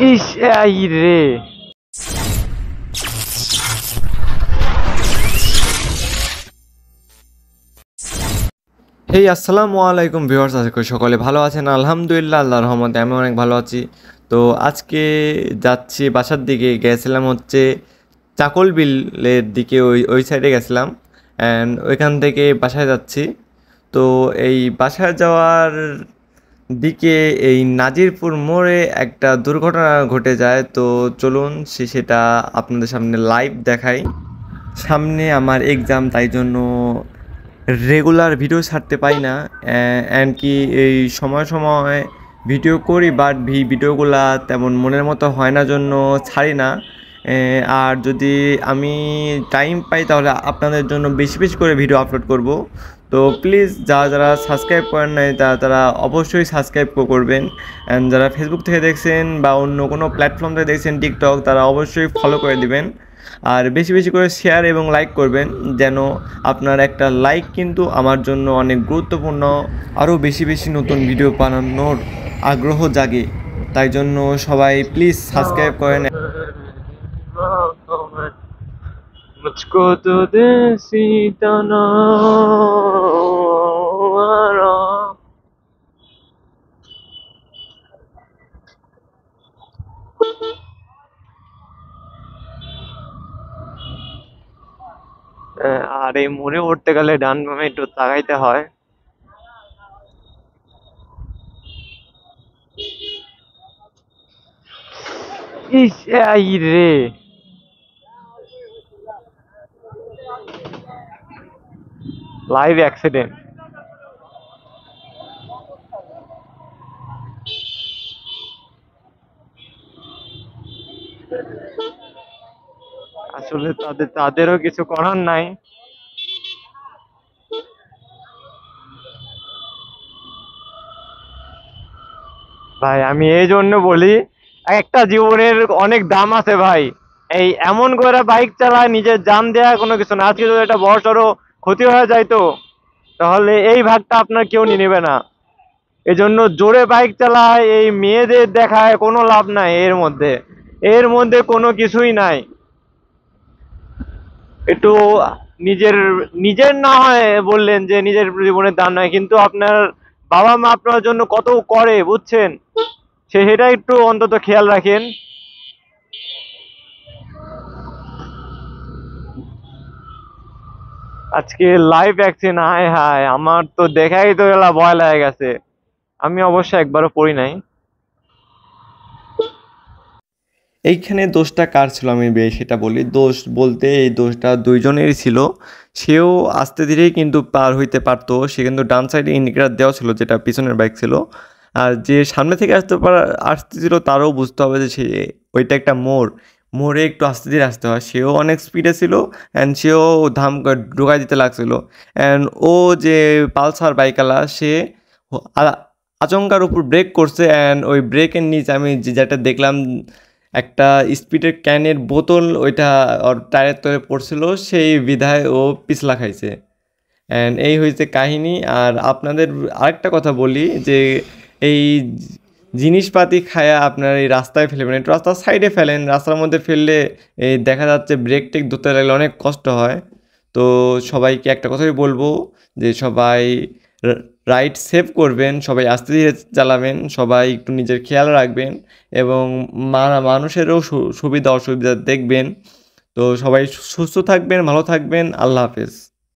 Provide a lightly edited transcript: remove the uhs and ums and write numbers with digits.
ইস I রে। হেই আসসালামু আলাইকুম ভিউয়ার্স, আশা করি সকলে ভালো আছেন। আলহামদুলিল্লাহ, আল্লাহর রহমতে আমি অনেক ভালো আছি। তো আজকে যাচ্ছি বাসার দিকে, গেছিলাম হচ্ছে চাকল বিলের দিকে, ওই সাইডে গেছিলাম অ্যান্ড ওইখান থেকে বাসায় যাচ্ছি। তো এই বাসায় যাওয়ার দিকে এই নাজিরপুর মোড়ে একটা দুর্ঘটনা ঘটে যায়। তো চলুন সেটা আপনাদের সামনে লাইভ দেখাই। সামনে আমার এক্সাম, তাই জন্য রেগুলার ভিডিও ছাড়তে পারি না। অ্যান্ড কি এই সময় সময় ভিডিও করি, বাট ভিডিওগুলা তেমন মনের মতো হয় না জন্য ছাড়ি না। আর যদি আমি টাইম পাই তাহলে আপনাদের জন্য বেশি বেশি করে ভিডিও আপলোড করব। তো প্লিজ যারা যারা সাবস্ক্রাইব করেন নাই তারা অবশ্যই সাবস্ক্রাইব করবেন। অ্যান্ড যারা ফেসবুক থেকে দেখছেন বা অন্য কোনো প্ল্যাটফর্ম থেকে দেখছেন, টিকটক, তারা অবশ্যই ফলো করে দিবেন। আর বেশি বেশি করে শেয়ার এবং লাইক করবেন, যেন আপনার একটা লাইক কিন্তু আমার জন্য অনেক গুরুত্বপূর্ণ। আরও বেশি বেশি নতুন ভিডিও বানানোর আগ্রহ জাগে, তাই জন্য সবাই প্লিজ সাবস্ক্রাইব করেন। मुझको तो देसी तना আর এই মোড়ে উঠতে গেলে ডান বামে একটু তাকাইতে হয়। ইস আই রে। Live accident. আসলে তাদেরও কিছু করার নাই। ভাই আমি এই জন্য বলি, একটা জীবনের অনেক দাম আছে ভাই। এই এমন করে বাইক চালায়, নিজের জান দেয়া কোনো কিছু না। আজকে যদি একটা বড় সড়ো ক্ষতি হয়ে যায়, তো তাহলে এই ভাগটা আপনার কেউ নিয়ে নেবে না। এই জন্য জোরে বাইক চালায়, এই মেয়েদের দেখায় কোনো লাভ নাই। এর মধ্যে কোনো কিছুই নাই। একটু নিজের নিজের না হয় বললেন যে নিজের জীবনের দাম নাই, কিন্তু আপনার বাবা মা আপনার জন্য কত করে বুঝছেন, সেটা একটু অন্তত খেয়াল রাখেন। আজকে লাইভ অ্যাকশন, হায় হায়, আমার তো দেখাই তো এলা ভয় লাগে গেছে। আমি অবশ্য একবারও পড়ি নাই। এইখানে দোষটা কার ছিল আমি সেটা বলি। দোষ বলতে এই দোষটা দুইজনেরই ছিল। সেও আস্তে ধীরেই কিন্তু পার হইতে পারতো, সে কিন্তু ডান সাইডে ইন্ডিকেটার দেওয়া ছিল, যেটা পিছনের বাইক ছিল। আর যে সামনে থেকে আসতেছিল তারও বুঝতে হবে যে ওইটা একটা মোড়ে একটু আস্তে ধীরে আসতে হয়। সেও অনেক স্পিডে ছিল অ্যান্ড সেও ধাম করে ঢোকাই দিতে লাগছিল। অ্যান্ড ও যে পালসার বাইকওয়ালা, সে আচমকার উপর ব্রেক করছে অ্যান্ড ওই ব্রেকের নিচে আমি যেটা দেখলাম, একটা স্পিডের ক্যানের বোতল ওইটা ওর টায়ারের তলে পড়ছিল, সেই বিধায় ও পিছলা খাইছে। অ্যান্ড এই হয়েছে কাহিনী। আর আপনাদের আরেকটা কথা বলি যে এই জিনিসপাতি খায়া আপনার এই রাস্তায় ফেলবেন, একটু রাস্তার সাইডে ফেলেন। রাস্তার মধ্যে ফেললে এই দেখা যাচ্ছে ব্রেক টেক ধরতে লাগলে অনেক কষ্ট হয়। তো সবাইকে একটা কথাই বলবো যে সবাই রাইড সেভ করবেন, সবাই আস্তে ধীরে চালাবেন, সবাই একটু নিজের খেয়াল রাখবেন এবং মানুষেরও সুবিধা অসুবিধা দেখবেন। তো সবাই সুস্থ থাকবেন, ভালো থাকবেন। আল্লাহ হাফেজ।